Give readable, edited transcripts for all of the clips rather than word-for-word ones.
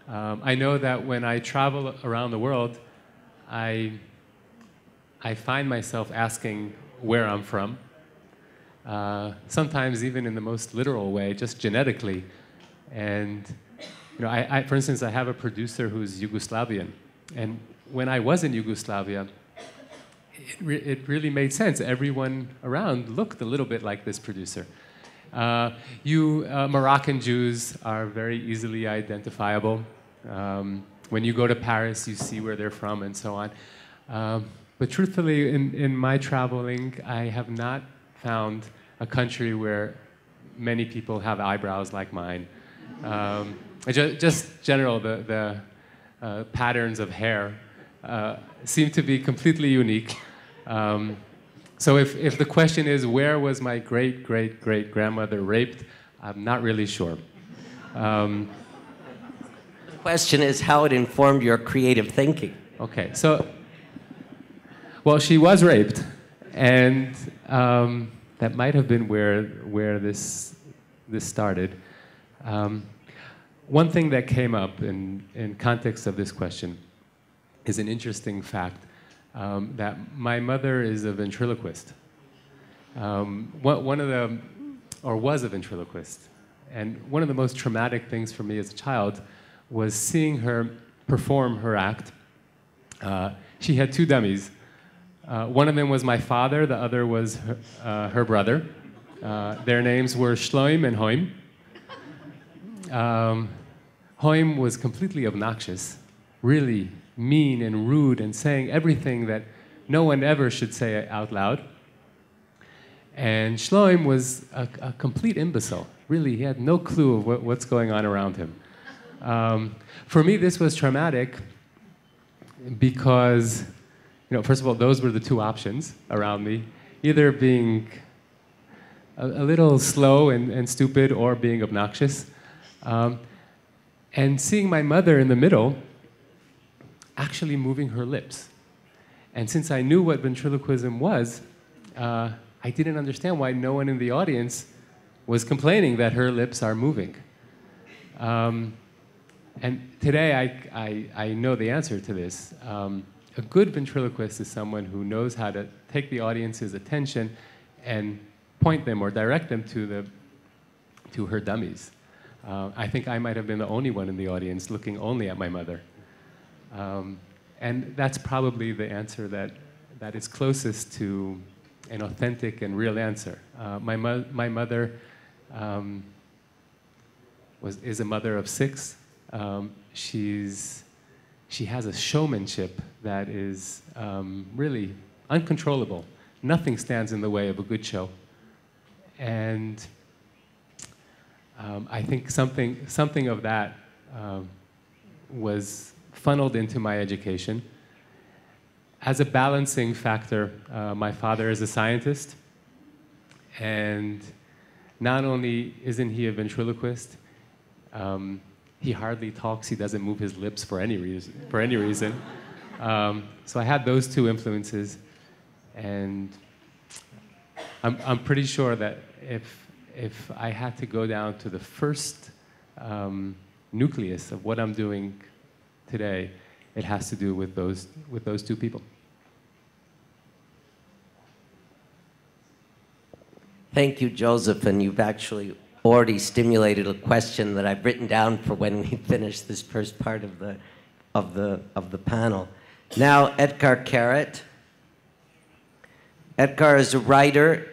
I know that when I travel around the world, I find myself asking where I'm from. Sometimes even in the most literal way, just genetically. And for instance, I have a producer who's Yugoslavian. And when I was in Yugoslavia, it really made sense. Everyone around looked a little bit like this producer. Moroccan Jews are very easily identifiable. When you go to Paris, you see where they're from and so on. But truthfully, in my traveling, I have not found a country where many people have eyebrows like mine. Just general, the patterns of hair seem to be completely unique. So if the question is, where was my great-great-great-grandmother raped, I'm not really sure. The question is how it informed your creative thinking. Okay, so, well, she was raped, and that might have been where this started. One thing that came up in context of this question is an interesting fact. That my mother is a ventriloquist. Was a ventriloquist. And one of the most traumatic things for me as a child was seeing her perform her act. She had two dummies. One of them was my father, the other was her brother. Their names were Shloim and Hoim. Hoim was completely obnoxious, really mean and rude and saying everything that no one ever should say out loud. And Shloim was a complete imbecile. Really, he had no clue of what's going on around him. For me, this was traumatic because, first of all, those were the two options around me, either being a little slow and stupid or being obnoxious. And seeing my mother in the middle, actually moving her lips. And since I knew what ventriloquism was, I didn't understand why no one in the audience was complaining that her lips are moving. And today I know the answer to this. A good ventriloquist is someone who knows how to take the audience's attention and point them or direct them to her dummies. I think I might have been the only one in the audience looking only at my mother. And that's probably the answer that is closest to an authentic and real answer. My mother is a mother of 6. She has a showmanship that is really uncontrollable. Nothing stands in the way of a good show. And I think something of that was funneled into my education. As a balancing factor, my father is a scientist, and not only isn't he a ventriloquist, he hardly talks, he doesn't move his lips for any reason. So I had those two influences, and I'm pretty sure that if I had to go down to the first nucleus of what I'm doing today, it has to do with those two people. Thank you, Joseph, and you've actually already stimulated a question that I've written down for when we finish this first part of the panel. Now, Etgar Keret. Etgar is a writer,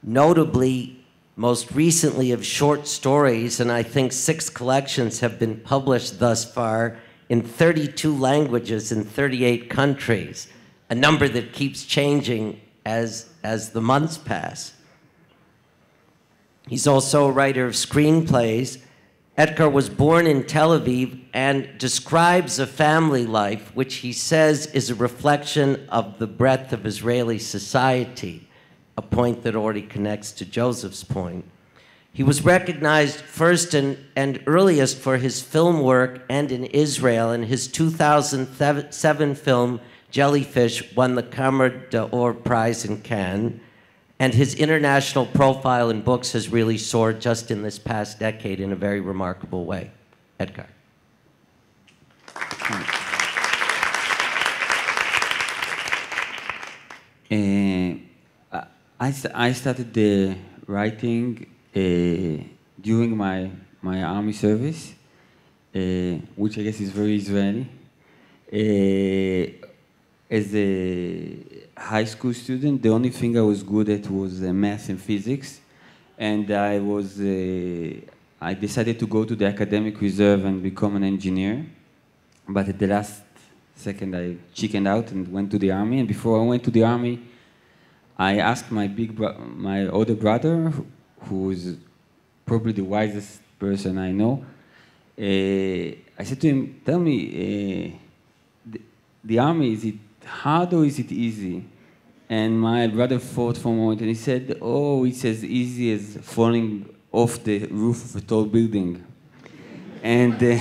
notably, most recently of short stories, and I think 6 collections have been published thus far in 32 languages in 38 countries, a number that keeps changing as the months pass. He's also a writer of screenplays. Etgar was born in Tel Aviv and describes a family life which he says is a reflection of the breadth of Israeli society, a point that already connects to Joseph's point. He was recognized first and earliest for his film work and in Israel, and his 2007 film, Jellyfish, won the Camera d'Or Prize in Cannes, and his international profile in books has really soared just in this past decade in a very remarkable way. Etgar. I started writing during my army service, which I guess is very Israeli. As a high school student, the only thing I was good at was math and physics, and I decided to go to the academic reserve and become an engineer. But at the last second, I chickened out and went to the army. And before I went to the army, I asked my older brother, who is probably the wisest person I know. I said to him, "Tell me, the army, is it hard or is it easy?" And my brother thought for a moment, and he said, "Oh, it's as easy as falling off the roof of a tall building." And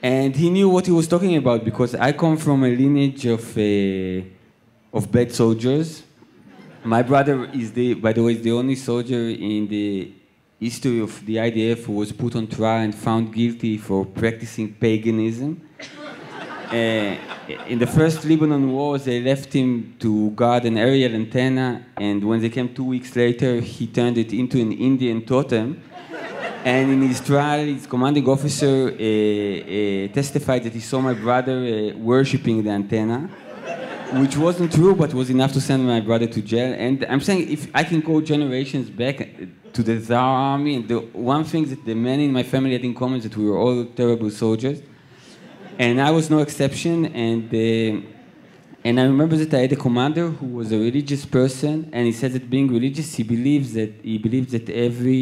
and he knew what he was talking about, because I come from a lineage of bad soldiers. My brother is by the way, is the only soldier in the history of the IDF who was put on trial and found guilty for practicing paganism. In the first Lebanon wars, they left him to guard an aerial antenna, and when they came 2 weeks later, he turned it into an Indian totem. And in his trial, his commanding officer testified that he saw my brother worshipping the antenna, which wasn't true, but was enough to send my brother to jail. And I'm saying, if I can go generations back to the Tsar army, and the one thing that the men in my family had in common is that we were all terrible soldiers. And I was no exception, and I remember that I had a commander who was a religious person, and he said that being religious, he believes that every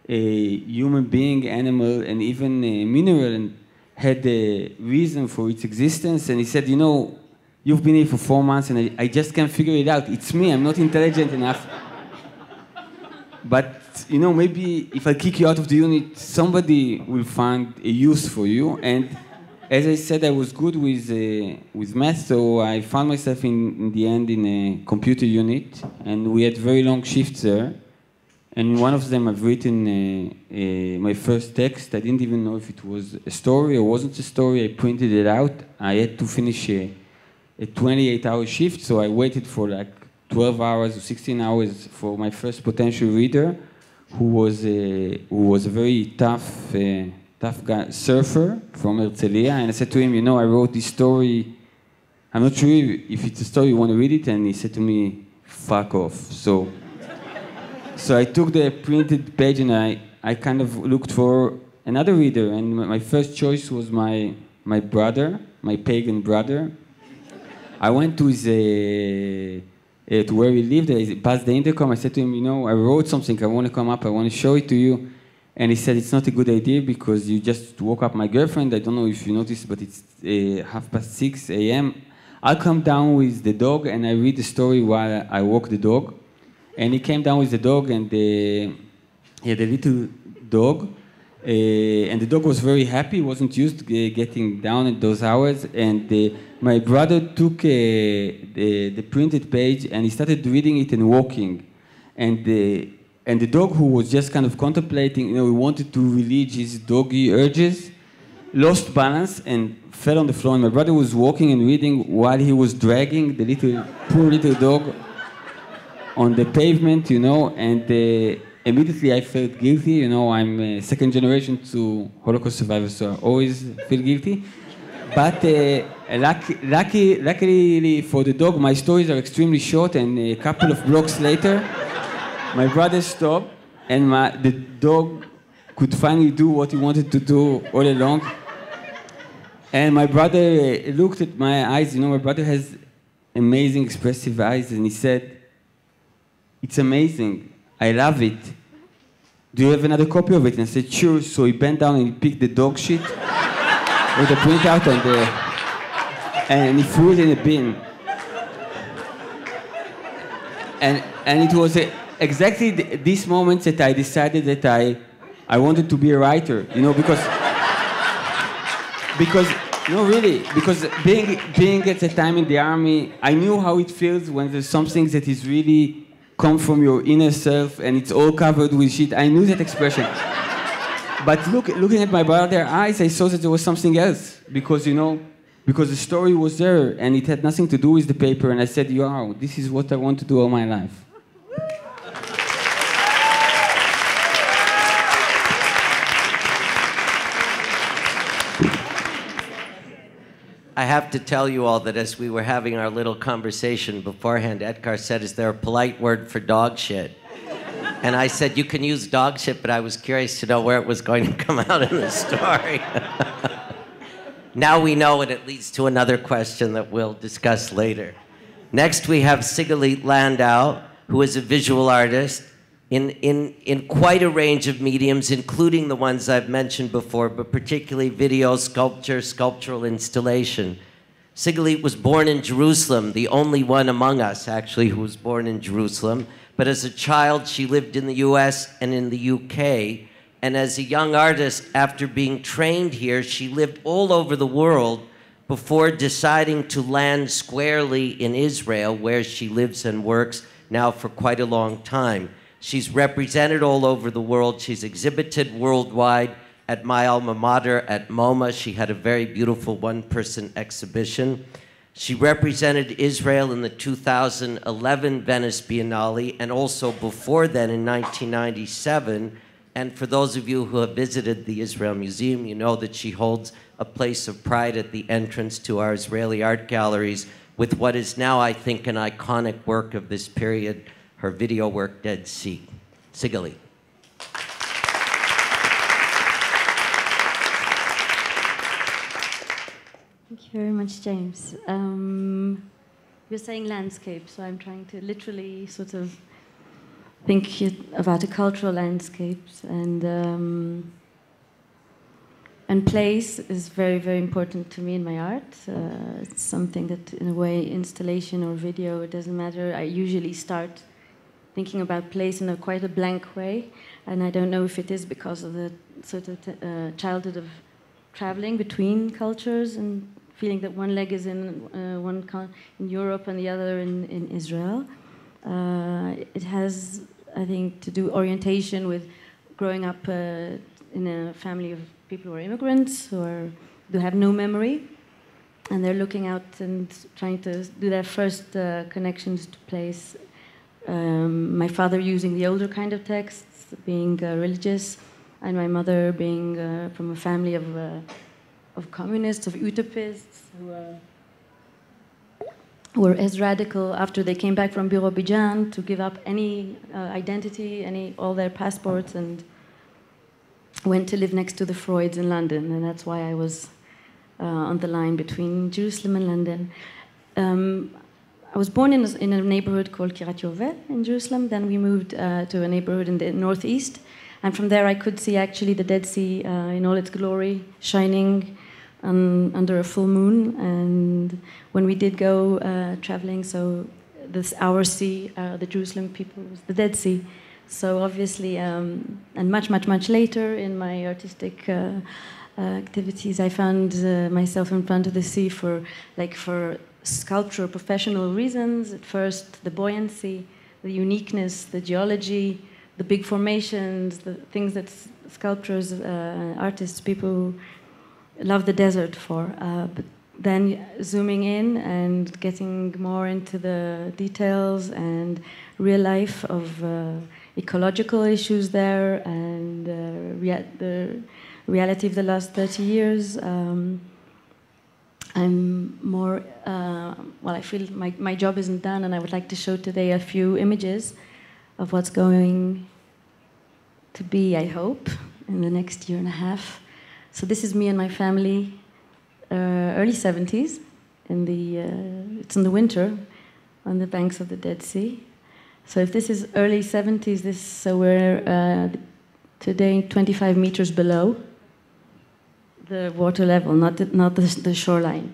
human being, animal, and even mineral had a reason for its existence. And he said, "You know, you've been here for 4 months, and I just can't figure it out. It's me, I'm not intelligent enough. But, you know, maybe if I kick you out of the unit, somebody will find a use for you." And as I said, I was good with math, so I found myself in the end in a computer unit, and we had very long shifts there. And in one of them, I've written my first text. I didn't even know if it was a story or wasn't a story. I printed it out. I had to finish a 28-hour shift, so I waited for like 12 hours or 16 hours for my first potential reader, who was a very tough guy, surfer from Herzliya. And I said to him, "You know, I wrote this story. I'm not sure if it's a story you want to read it." And he said to me, "Fuck off." So I took the printed page, and I kind of looked for another reader. And my first choice was my brother, my pagan brother. I went to his to where he lived. I passed the intercom. I said to him, "You know, I wrote something. I want to come up. I want to show it to you." And he said, "It's not a good idea because you just woke up my girlfriend. I don't know if you noticed, but it's 6:30 a.m. I'll come down with the dog and I read the story while I walk the dog." And he came down with the dog, and he had a little dog. And the dog was very happy. He wasn't used to getting down at those hours. And my brother took the printed page and he started reading it and walking. And the dog, who was just kind of contemplating, you know, he wanted to release his doggy urges, lost balance and fell on the floor. And my brother was walking and reading while he was dragging the poor little dog on the pavement, you know. And immediately I felt guilty. You know, I'm a second generation to Holocaust survivors, so I always feel guilty. But luckily for the dog, my stories are extremely short, and a couple of blocks later, my brother stopped, and the dog could finally do what he wanted to do all along. And my brother looked at my eyes. You know, my brother has amazing expressive eyes, and he said, "It's amazing. I love it. Do you have another copy of it?" And I said, "Sure." So he bent down and he picked the dog shit with the printout and he threw it in a bin. And it was exactly this moment that I decided that I wanted to be a writer, you know, because no, really, because being at the time in the army, I knew how it feels when there's something that is really come from your inner self and it's all covered with shit. I knew that expression. But looking at my brother's eyes, I saw that there was something else. Because, you know, because the story was there and it had nothing to do with the paper. And I said, wow, this is what I want to do all my life. I have to tell you all that as we were having our little conversation beforehand, Etgar said, is there a polite word for dog shit? And I said, you can use dog shit, but I was curious to know where it was going to come out in the story. Now we know, and it leads to another question that we'll discuss later. Next, we have Sigalit Landau, who is a visual artist in quite a range of mediums, including the ones I've mentioned before, but particularly video, sculpture, sculptural installation. Sigalit was born in Jerusalem, the only one among us, actually, who was born in Jerusalem. But as a child, she lived in the US and in the UK. And as a young artist, after being trained here, she lived all over the world before deciding to land squarely in Israel, where she lives and works now for quite a long time. She's represented all over the world. She's exhibited worldwide at my alma mater at MoMA. She had a very beautiful one-person exhibition. She represented Israel in the 2011 Venice Biennale, and also before then in 1997. And for those of you who have visited the Israel Museum, you know that she holds a place of pride at the entrance to our Israeli art galleries with what is now, I think, an iconic work of this period, her video work, Dead Sea. Sigalit. Thank you very much, James. You're saying landscape, so I'm trying to literally sort of think about a cultural landscapes, and place is very, very important to me in my art. It's something that, in a way, installation or video, it doesn't matter. I usually start thinking about place in quite a blank way, and I don't know if it is because of the sort of childhood of traveling between cultures and feeling that one leg is in in Europe and the other in Israel. It has, I think, to do orientation with growing up in a family of people who are immigrants who have no memory, and they're looking out and trying to do their first connections to place. My father using the older kind of texts, being religious, and my mother being from a family of communists, of utopists, who were as radical after they came back from Birobidzhan to give up any identity, all their passports, and went to live next to the Freuds in London. And that's why I was on the line between Jerusalem and London. I was born in a neighborhood called Kiryat Yovel in Jerusalem. Then we moved to a neighborhood in the northeast. And from there I could see actually the Dead Sea in all its glory, shining under a full moon. And when we did go traveling, so our sea, the Jerusalem people, was the Dead Sea. So obviously, and much, much, much later in my artistic activities, I found myself in front of the sea for sculpture, professional reasons. At first, the buoyancy, the uniqueness, the geology, the big formations, the things that sculptors, artists, people love the desert for. But then zooming in and getting more into the details and real life of ecological issues there, and the reality of the last 30 years. I'm more, I feel my job isn't done, and I would like to show today a few images of what's going to be, I hope, in the next year and a half. So this is me and my family, early 70s, it's in the winter, on the banks of the Dead Sea. So if this is early 70s, so we're today 25 meters below the water level, not the shoreline.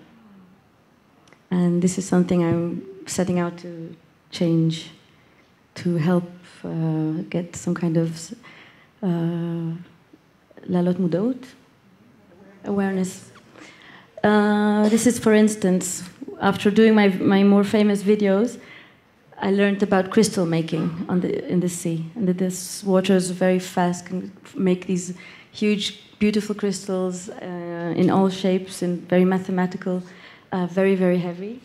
And this is something I'm setting out to change, to help get some kind of lalot mudot, awareness. This is, for instance, after doing my more famous videos, I learned about crystal making in the sea, and that this water is very fast, can make these huge, beautiful crystals in all shapes and very mathematical. very, very heavy.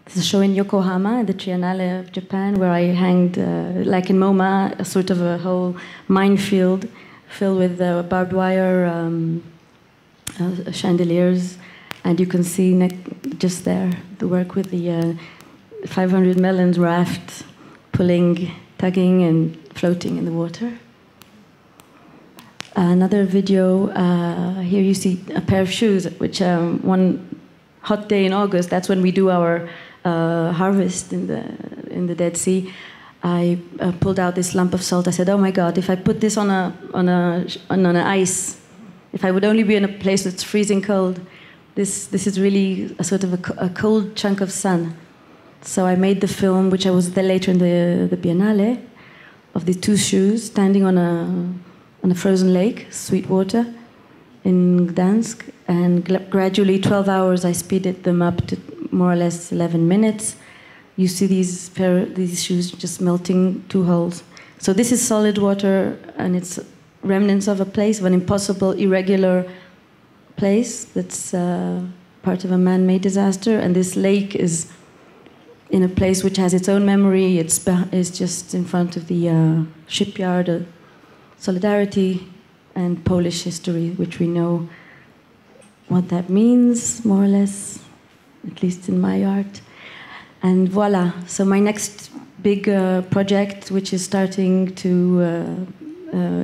This is a show in Yokohama, the Triennale of Japan, where I hanged, like in MoMA, a sort of a whole minefield filled with barbed wire chandeliers. And you can see just there the work with the 500 melons raft, pulling, tugging, and floating in the water. Another video, here you see a pair of shoes, which one hot day in August, that's when we do our harvest in the Dead Sea. I pulled out this lump of salt. I said, "Oh my God! If I put this on an ice, if I would only be in a place that's freezing cold, this is really a sort of a cold chunk of sun." So I made the film, which I was there later in the Biennale, of the two shoes standing on a frozen lake, sweet water, in Gdansk, and gradually 12 hours I speeded them up to more or less 11 minutes. You see these shoes just melting 2 holes. So this is solid water, and it's remnants of a place, of an impossible, irregular place that's part of a man-made disaster. And this lake is in a place which has its own memory. It's just in front of the shipyard, Solidarity, and Polish history, which we know what that means, more or less, at least in my art. And voila, so my next big project, which is starting to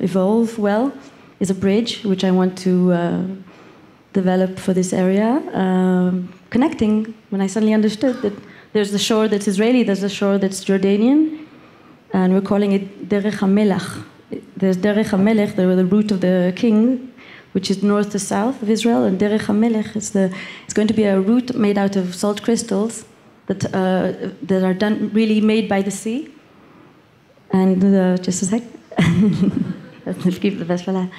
evolve well, is a bridge, which I want to develop for this area, connecting, when I suddenly understood that there's the shore that's Israeli, there's the shore that's Jordanian, and we're calling it Derech HaMelech. There's Derech HaMelech, the route of the king, which is north to south of Israel, and Derech HaMelech is it's going to be a route made out of salt crystals that are really made by the sea. And just a sec. Let's keep the best for that.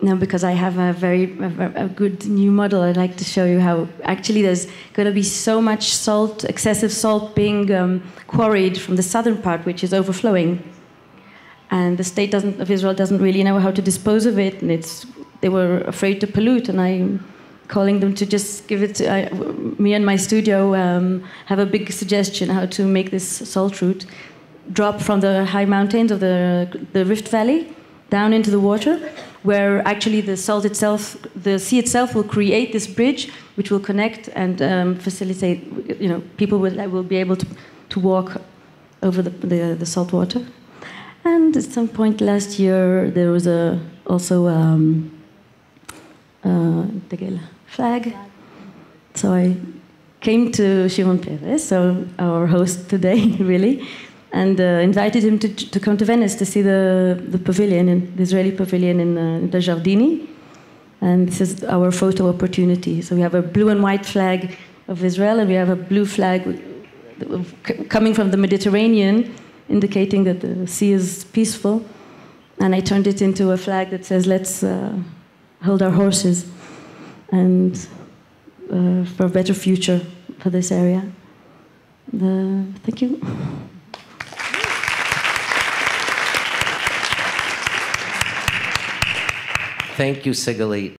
No, because I have a good new model. I'd like to show you how actually there's going to be so much salt, excessive salt being quarried from the southern part, which is overflowing. And the state of Israel doesn't really know how to dispose of it, and they were afraid to pollute. And I'm calling them to just give it. Me and my studio have a big suggestion how to make this salt route drop from the high mountains of the Rift Valley down into the water, where actually the salt itself, the sea itself, will create this bridge, which will connect and facilitate. People will be able to walk over the salt water. And at some point last year, there was also the flag. So I came to Shimon Peres, so our host today, really, and invited him to come to Venice to see the pavilion, the Israeli pavilion in the Giardini. And this is our photo opportunity. So we have a blue and white flag of Israel, and we have a blue flag coming from the Mediterranean, indicating that the sea is peaceful. And I turned it into a flag that says, let's hold our horses and for a better future for this area. Thank you. Thank you, Sigalit.